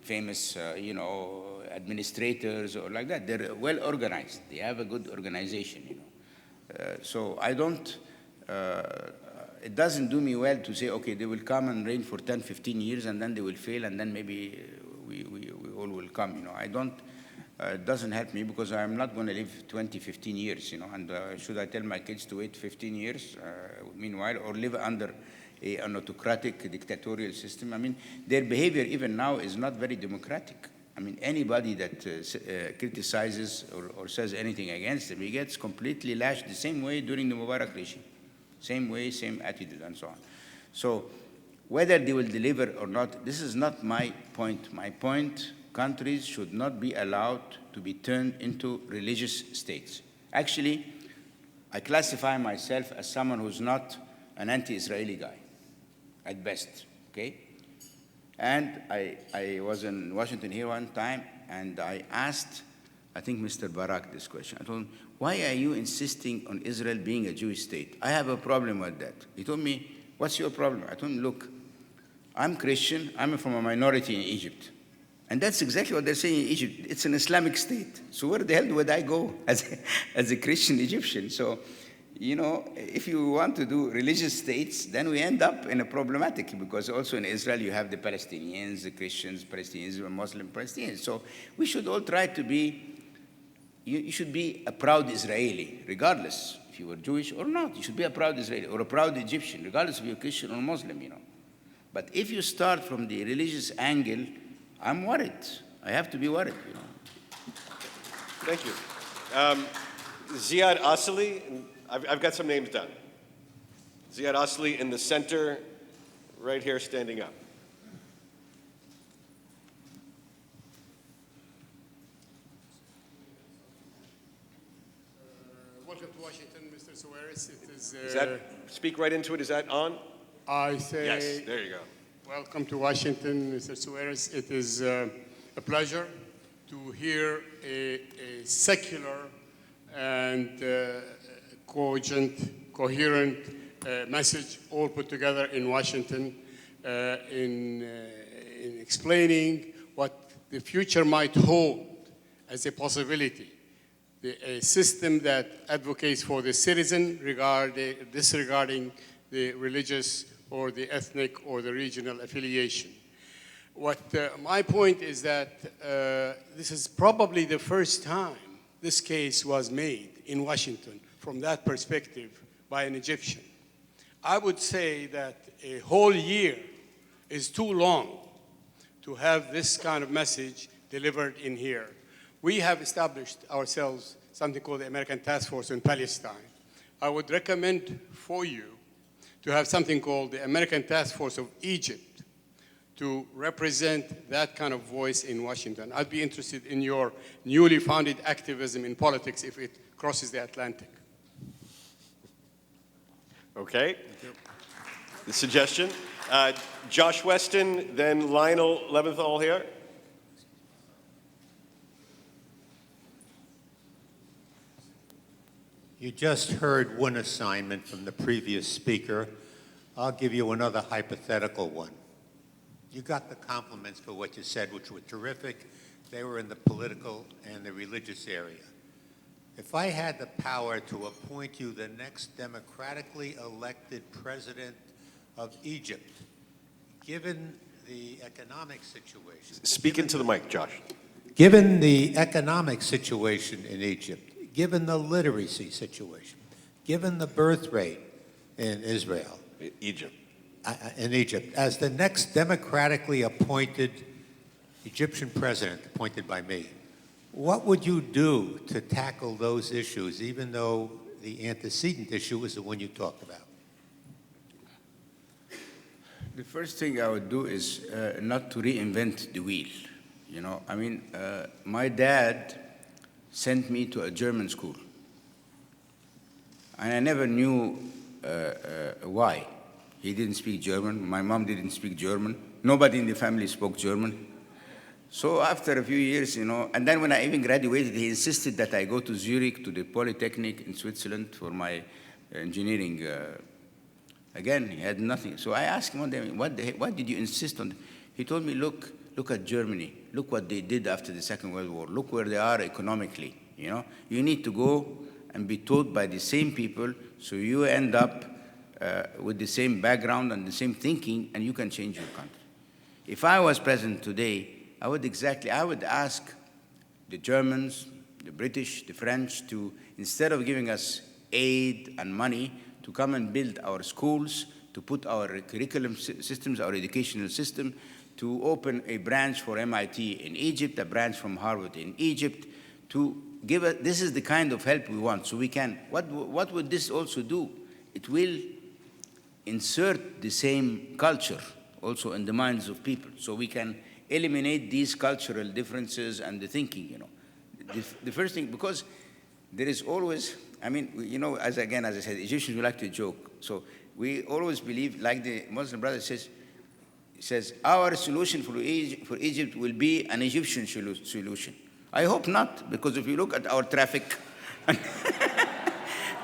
famous, you know, administrators or like that. They're well organized. They have a good organization, you know. So I don't, it doesn't do me well to say, okay, they will come and reign for 10, 15 years, and then they will fail, and then maybe we all will come, you know. I don't, it doesn't help me, because I'm not going to live 20, 15 years, you know, and should I tell my kids to wait 15 years meanwhile, or live under an autocratic dictatorial system? I mean, their behavior even now is not very democratic. I mean, anybody that criticizes or says anything against them, he gets completely lashed the same way during the Mubarak regime. Same way, same attitude, and so on. So whether they will deliver or not, this is not my point. My point, countries should not be allowed to be turned into religious states. Actually, I classify myself as someone who's not an anti-Israeli guy, at best, okay? And I was in Washington here one time, and I asked, I think, Mr. Barak this question. I told him, why are you insisting on Israel being a Jewish state? I have a problem with that. He told me, what's your problem? I told him, look, I'm Christian, I'm from a minority in Egypt. And that's exactly what they're saying in Egypt. It's an Islamic state. So where the hell would I go as a Christian Egyptian? So, you know, if you want to do religious states, then we end up in a problematic, because also in Israel you have the Palestinians, the Christians, Palestinians, Muslim Palestinians. So we should all try to be, you should be a proud Israeli, regardless if you were Jewish or not. You should be a proud Israeli or a proud Egyptian, regardless if you're Christian or Muslim, you know. But if you start from the religious angle, I'm worried. I have to be worried, you know. Thank you. Ziad Asli, I've got some names down. Ziad Asli in the center, right here, standing up. Welcome to Washington, Mr. Sawiris. Is that, speak right into it, is that on? I say, Yes, there you go. welcome to Washington, Mr. Sawiris. It is a pleasure to hear a secular and cogent, coherent message all put together in Washington in explaining what the future might hold as a possibility. A system that advocates for the citizen disregarding the religious or the ethnic or the regional affiliation. What my point is that this is probably the first time this case was made in Washington from that perspective by an Egyptian. I would say that a whole year is too long to have this kind of message delivered in here. We have established ourselves something called the American Task Force in Palestine. I would recommend for you to have something called the American Task Force of Egypt to represent that kind of voice in Washington. I'd be interested in your newly founded activism in politics if it crosses the Atlantic. Okay. The suggestion. Josh Weston, then Lionel Leventhal here. You just heard one assignment from the previous speaker. I'll give you another hypothetical one. You got the compliments for what you said, which were terrific. They were in the political and the religious area. If I had the power to appoint you the next democratically elected president of Egypt, given the economic situation... Speak into the mic, Josh. Given the economic situation in Egypt, given the literacy situation, given the birth rate in Israel, Egypt. In Egypt, as the next democratically appointed Egyptian president, appointed by me, what would you do to tackle those issues, even though the antecedent issue is the one you talked about? The first thing I would do is not to reinvent the wheel. You know, I mean, my dad sent me to a German school. And I never knew why. He didn't speak German. My mom didn't speak German. Nobody in the family spoke German. So after a few years, and then when I even graduated, he insisted that I go to Zurich, to the Polytechnic in Switzerland for my engineering. Again, he had nothing. So I asked him one day, what did you insist on? He told me, look at Germany. Look what they did after the Second World War. Look where they are economically. You need to go and be taught by the same people, so you end up with the same background and the same thinking, and you can change your country. If I was president today, I would ask the Germans, the British, the French to, instead of giving us aid and money, to come and build our schools, to put our curriculum systems, our educational system, to open a branch for MIT in Egypt, a branch from Harvard in Egypt, to give us, this is the kind of help we want. So we can, what would this also do? It will insert the same culture also in the minds of people, so we can eliminate these cultural differences and the thinking, The first thing, because there is always, as I said, Egyptians, we like to joke. So we always believe, like the Muslim brother says, our solution for Egypt will be an Egyptian solution. I hope not, because if you look at our traffic,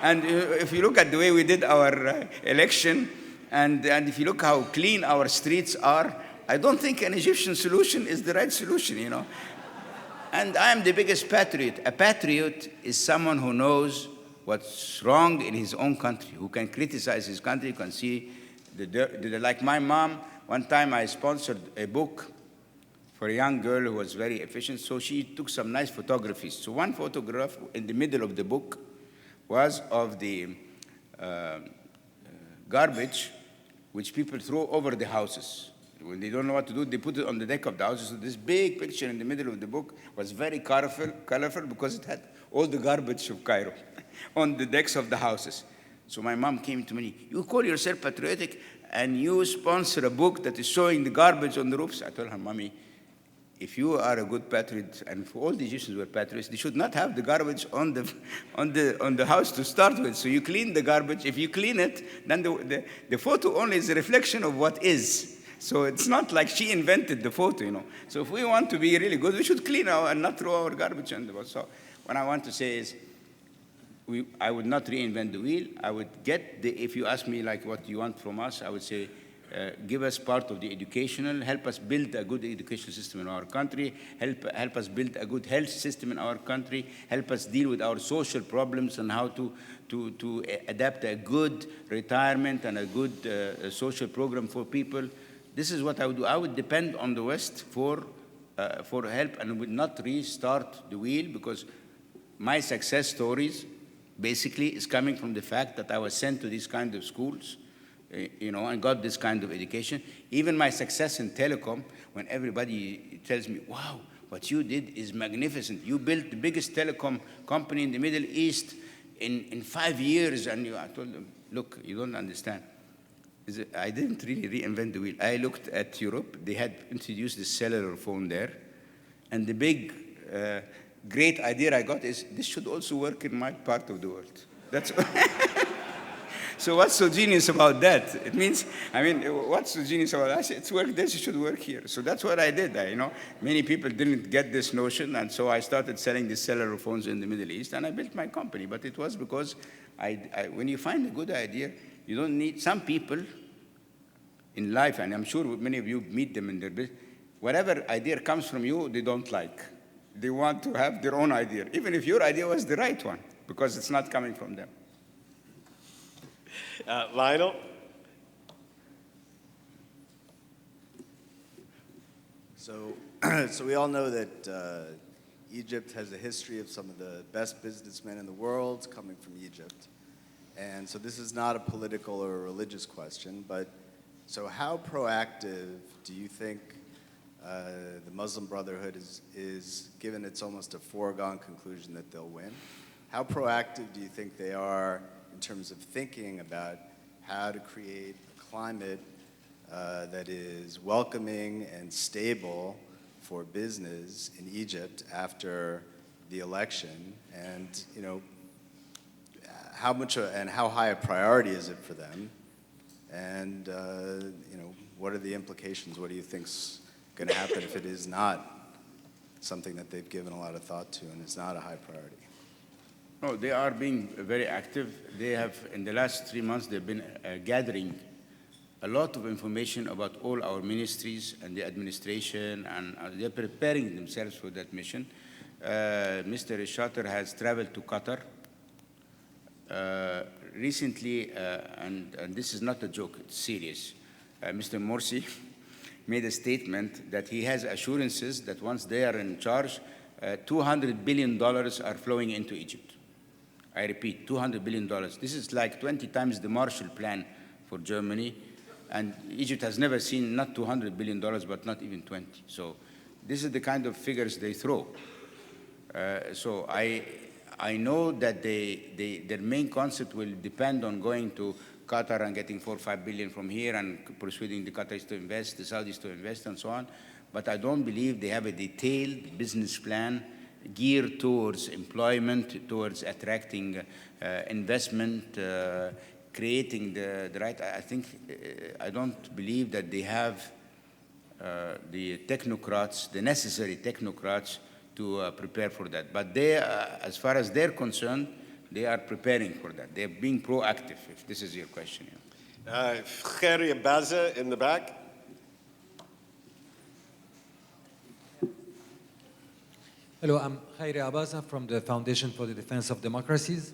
and if you look at the way we did our election, and if you look how clean our streets are, I don't think an Egyptian solution is the right solution, And I am the biggest patriot. A patriot is someone who knows what's wrong in his own country, who can criticize his country, who can see like my mom. One time I sponsored a book for a young girl who was very efficient, so she took some nice photographies. So one photograph in the middle of the book was of the garbage which people throw over the houses. When they don't know what to do, they put it on the deck of the houses. So this big picture in the middle of the book was very colorful because it had all the garbage of Cairo on the decks of the houses. So my mom came to me, you call yourself patriotic and you sponsor a book that is showing the garbage on the roofs. I told her, Mommy, if you are a good patriot, and if all the Egyptians were patriots, they should not have the garbage on the house to start with. So you clean the garbage. If you clean it, then the photo only is a reflection of what is. So it's not like she invented the photo, So if we want to be really good, we should clean and not throw our garbage on the wall. So what I want to say is, I would not reinvent the wheel. I would if you ask me like what you want from us, I would say, give us part of the educational, help us build a good education system in our country, help us build a good health system in our country, help us deal with our social problems and how to adapt a good retirement and a good social program for people. This is what I would do. I would depend on the West for help and would not restart the wheel, because my success stories basically is coming from the fact that I was sent to these kind of schools, and got this kind of education. Even my success in telecom, when everybody tells me, wow, what you did is magnificent. You built the biggest telecom company in the Middle East in 5 years. And I told them, look, you don't understand. I didn't really reinvent the wheel. I looked at Europe. They had introduced the cellular phone there. And the big, great idea I got is, this should also work in my part of the world. That's So what's so genius about that? It means, what's so genius about that? I said, it's work there, it should work here. So that's what I did. Many people didn't get this notion, and so I started selling the cellular phones in the Middle East, and I built my company. But it was because when you find a good idea, you don't need, some people in life, and I'm sure many of you meet them in their business, whatever idea comes from you, they don't like. They want to have their own idea, even if your idea was the right one, because it's not coming from them. Lionel? So we all know that Egypt has a history of some of the best businessmen in the world coming from Egypt. And so this is not a political or a religious question, but so how proactive do you think the Muslim Brotherhood is, given it's almost a foregone conclusion that they'll win? How proactive do you think they are in terms of thinking about how to create a climate that is welcoming and stable for business in Egypt after the election? And, how much and how high a priority is it for them? And you know, what are the implications? What do you think's going to happen if it is not something that they've given a lot of thought to and it's not a high priority? No, they are being very active. They have, in the last 3 months, they've been gathering a lot of information about all our ministries and the administration, and they're preparing themselves for that mission. Mr. Shatter has traveled to Qatar recently, and this is not a joke, it's serious. Mr. Morsi made a statement that he has assurances that once they are in charge, $200 billion are flowing into Egypt. I repeat, $200 billion. This is like 20 times the Marshall Plan for Germany, and Egypt has never seen not $200 billion, but not even 20. So this is the kind of figures they throw. So I know that their main concept will depend on going to Qatar and getting 4 or 5 billion from here and persuading the Qataris to invest, the Saudis to invest, and so on. But I don't believe they have a detailed business plan geared towards employment, towards attracting investment, creating the right. I think, I don't believe that they have the technocrats, the necessary technocrats to prepare for that. But they, as far as they're concerned, they are preparing for that. They're being proactive, if this is your question. Khairi Abaza in the back. Hello, I'm Khairi Abaza from the Foundation for the Defense of Democracies.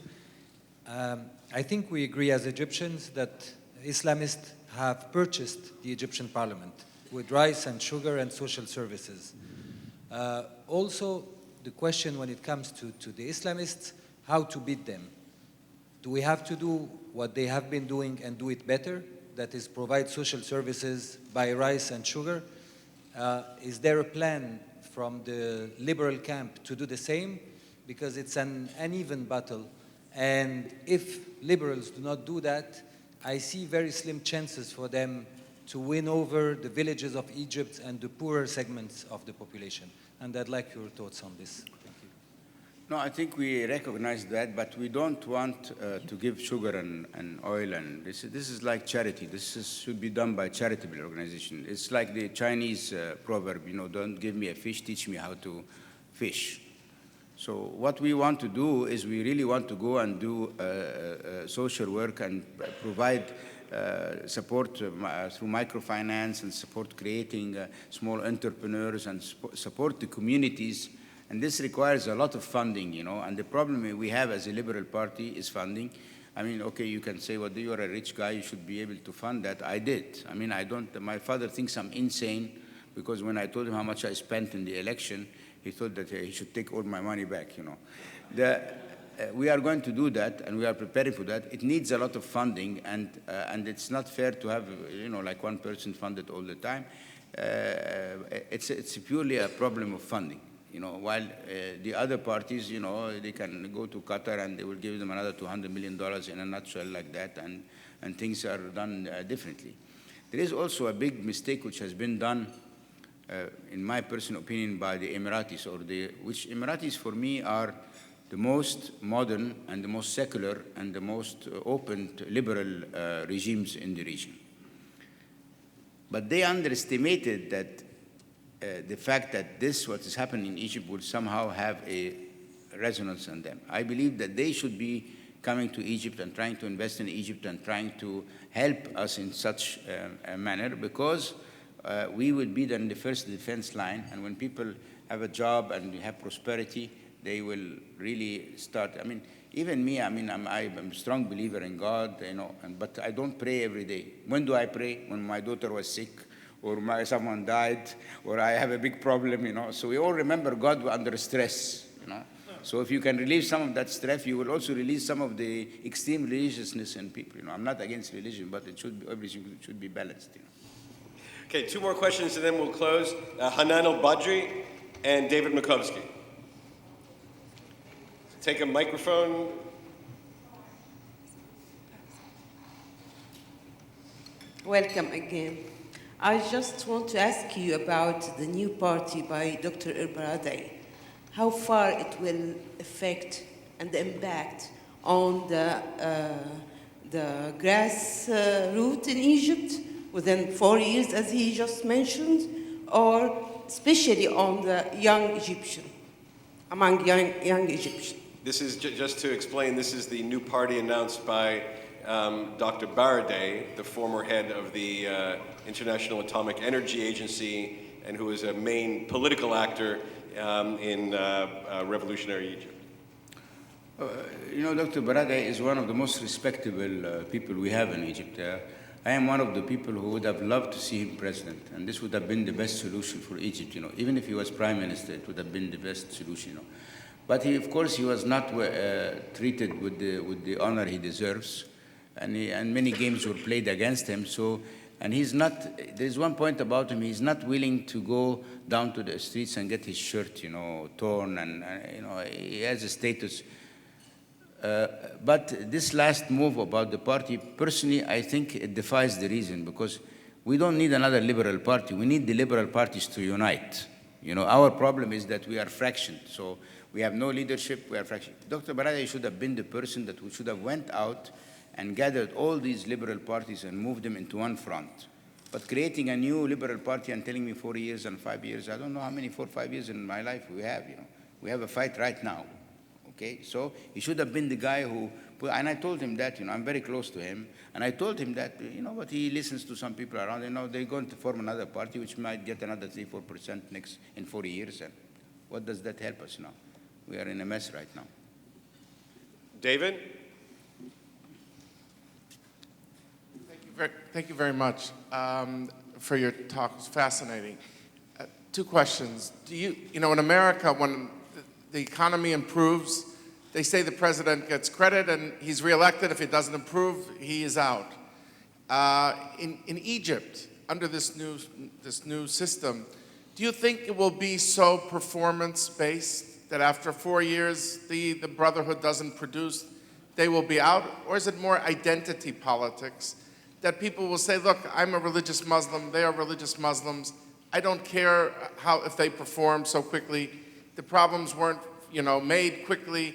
I think we agree as Egyptians that Islamists have purchased the Egyptian parliament with rice and sugar and social services. Also, the question when it comes to the Islamists, how to beat them. Do we have to do what they have been doing and do it better? That is, provide social services, buy rice and sugar? Is there a plan from the liberal camp to do the same? Because it's an uneven battle. And if liberals do not do that, I see very slim chances for them to win over the villages of Egypt and the poorer segments of the population. And I'd like your thoughts on this. Thank you. No, I think we recognize that, but we don't want to give sugar and oil. And this is like charity. Should be done by charitable organization. It's like the Chinese proverb, you know, don't give me a fish, teach me how to fish. So what we want to do is we really want to go and do social work and provide support through microfinance and support creating small entrepreneurs and support the communities. And this requires a lot of funding, you know, and the problem we have as a liberal party is funding. I mean, okay, you can say, well, you are a rich guy, you should be able to fund that. I did. I mean, my father thinks I'm insane because when I told him how much I spent in the election, he thought that he should take all my money back, you know. We are going to do that, and we are preparing for that. It needs a lot of funding, and it's not fair to have, you know, like one person funded all the time. It's purely a problem of funding, you know, while the other parties, you know, they can go to Qatar and they will give them another $200 million in a nutshell like that, and things are done differently. There is also a big mistake which has been done in my personal opinion, by the Emiratis, which Emiratis for me are the most modern and the most secular and the most open liberal regimes in the region. But they underestimated that the fact that what is happening in Egypt will somehow have a resonance on them. I believe that they should be coming to Egypt and trying to invest in Egypt and trying to help us in such a manner, because we will be then the first defense line, and when people have a job and have prosperity, they will really start. I mean, even me, I mean, I'm a strong believer in God, you know, but I don't pray every day. When do I pray? When my daughter was sick, or someone died, or I have a big problem, you know. So we all remember God under stress, you know. So if you can relieve some of that stress, you will also release some of the extreme religiousness in people. You know, I'm not against religion, but everything should be balanced, you know. Okay, 2 more questions and then we'll close. Hanan al-Badri and David Makovsky. Take a microphone. Welcome again. I just want to ask you about the new party by Dr. El-Baradei. How far it will affect and impact on the grass root in Egypt within 4 years, as he just mentioned, or especially on the young Egyptian, among young Egyptians? This is, just to explain, this is the new party announced by Dr. Baradei, the former head of the International Atomic Energy Agency, and who is a main political actor in revolutionary Egypt. You know, Dr. Baradei is one of the most respectable people we have in Egypt. I am one of the people who would have loved to see him president, and this would have been the best solution for Egypt. You know, even if he was prime minister, it would have been the best solution. You know, but he, of course, he was not treated with the honor he deserves, and many games were played against him. So, and he's not. There's one point about him: he's not willing to go down to the streets and get his shirt, you know, torn, and you know, he has a status. But this last move about the party, personally, I think it defies the reason, because we don't need another liberal party. We need the liberal parties to unite. You know, our problem is that we are fractioned. So we have no leadership, we are fractioned. Dr. Baradei should have been the person that we should have went out and gathered all these liberal parties and moved them into one front. But creating a new liberal party and telling me 4 years and 5 years, I don't know how many 4 or 5 years in my life we have, you know. We have a fight right now. Okay, so he should have been the guy who, and I told him that, you know, I'm very close to him, and I told him that, you know, but he listens to some people around, you know, they're going to form another party which might get another 3-4% in 4 years, and what does that help us now? We are in a mess right now. David? Thank you very much for your talk. It was fascinating. 2 questions. You know, in America, when the economy improves, they say the president gets credit and he's reelected. If it doesn't improve, he is out. In Egypt, under this new system, do you think it will be so performance-based that after 4 years, the Brotherhood doesn't produce, they will be out? Or is it more identity politics, that people will say, look, I'm a religious Muslim, they are religious Muslims, I don't care if they perform so quickly, the problems weren't, you know, made quickly,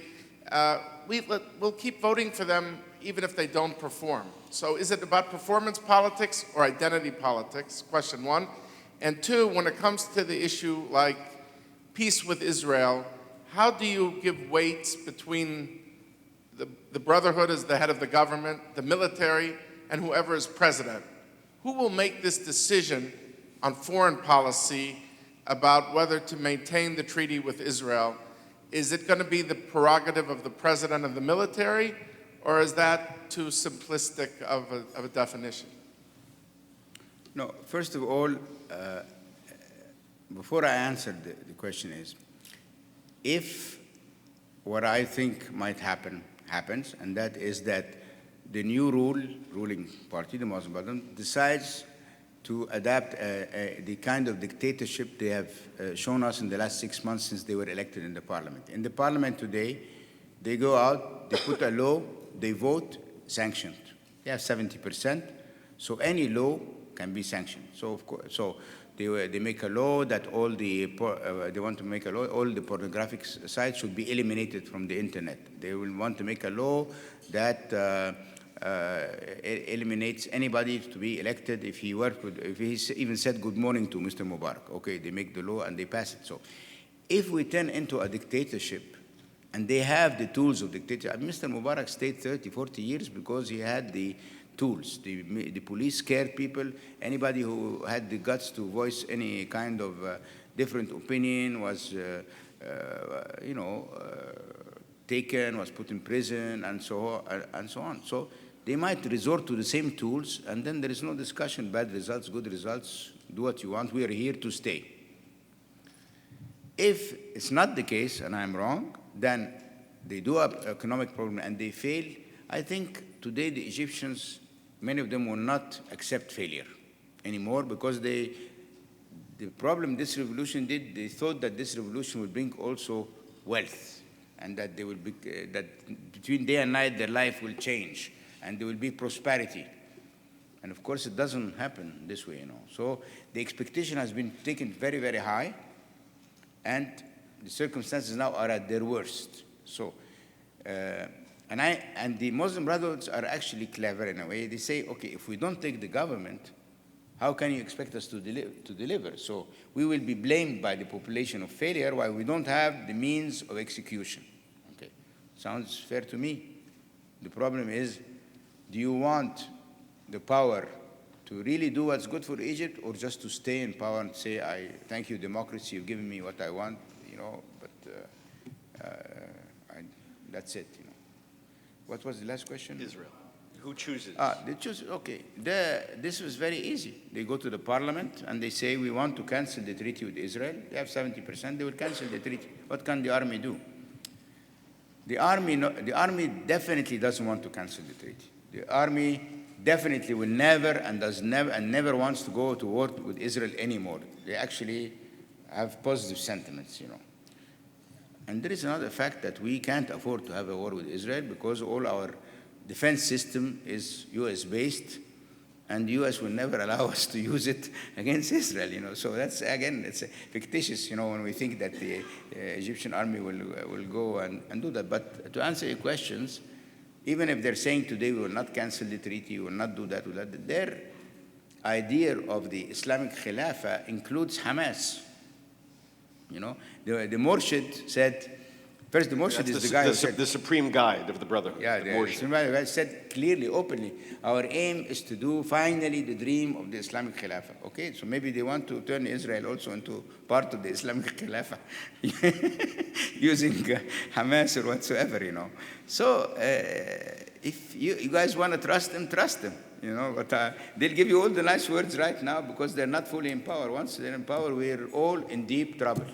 we'll keep voting for them even if they don't perform. So is it about performance politics or identity politics? Question 1. And 2, when it comes to the issue like peace with Israel, how do you give weights between the Brotherhood as the head of the government, the military, and whoever is president? Who will make this decision on foreign policy about whether to maintain the treaty with Israel? Is it going to be the prerogative of the president of the military, or is that too simplistic of a definition? No, first of all, before I answer the question is, if what I think might happen happens, and that is that the new ruling party, the Muslim Brotherhood, decides to adapt the kind of dictatorship they have shown us in the last 6 months since they were elected in the parliament. In the parliament today, they go out, they put a law, they vote, sanctioned. They have 70%, so any law can be sanctioned. So of course, they make a law that all the they want to make a law all the pornographic sites should be eliminated from the internet. They will want to make a law that eliminates anybody to be elected if he even said good morning to Mr. Mubarak. Okay, they make the law and they pass it. So if we turn into a dictatorship, and they have the tools of dictatorship, Mr. Mubarak stayed 30, 40 years because he had the tools. The police scared people. Anybody who had the guts to voice any kind of different opinion was, taken, was put in prison, and so on. So they might resort to the same tools, and then there is no discussion, bad results, good results, do what you want, we are here to stay. If it's not the case, and I'm wrong, then they do have economic problem and they fail. I think today the Egyptians, many of them will not accept failure anymore, because the problem this revolution did, they thought that this revolution would bring also wealth, and that they will be, that between day and night their life will change and there will be prosperity. And of course it doesn't happen this way, So the expectation has been taken very, very high, and the circumstances now are at their worst. So And the Muslim Brotherhoods are actually clever in a way. They say, okay, if we don't take the government, how can you expect us to deliver? So we will be blamed by the population of failure while we don't have the means of execution. Okay, sounds fair to me. The problem is, do you want the power to really do what's good for Egypt, or just to stay in power and say, I thank you, democracy, you've given me what I want, but that's it, What was the last question? Israel. Who chooses? They choose, okay. This was very easy. They go to the parliament and they say, we want to cancel the treaty with Israel. They have 70%, they will cancel the treaty. What can the army do? The army definitely doesn't want to cancel the treaty. The army definitely will never wants to go to war with Israel anymore. They actually have positive sentiments, And there is another fact that we can't afford to have a war with Israel because all our defense system is US-based, and the US will never allow us to use it against Israel, So that's, again, it's fictitious, when we think that the Egyptian army will go and do that. But to answer your questions, even if they're saying today we will not cancel the treaty, we will not do that, their idea of the Islamic Khilafah includes Hamas. The Murshid said, first the Murshid is the guy who said, the supreme guide of the Brotherhood. Yeah, the supreme guy said clearly, openly, our aim is to do finally the dream of the Islamic Khilafah. Okay, so maybe they want to turn Israel also into part of the Islamic Khilafah using Hamas or whatsoever, So if you guys want to trust them, but they'll give you all the nice words right now because they're not fully in power. Once they're in power, we're all in deep trouble.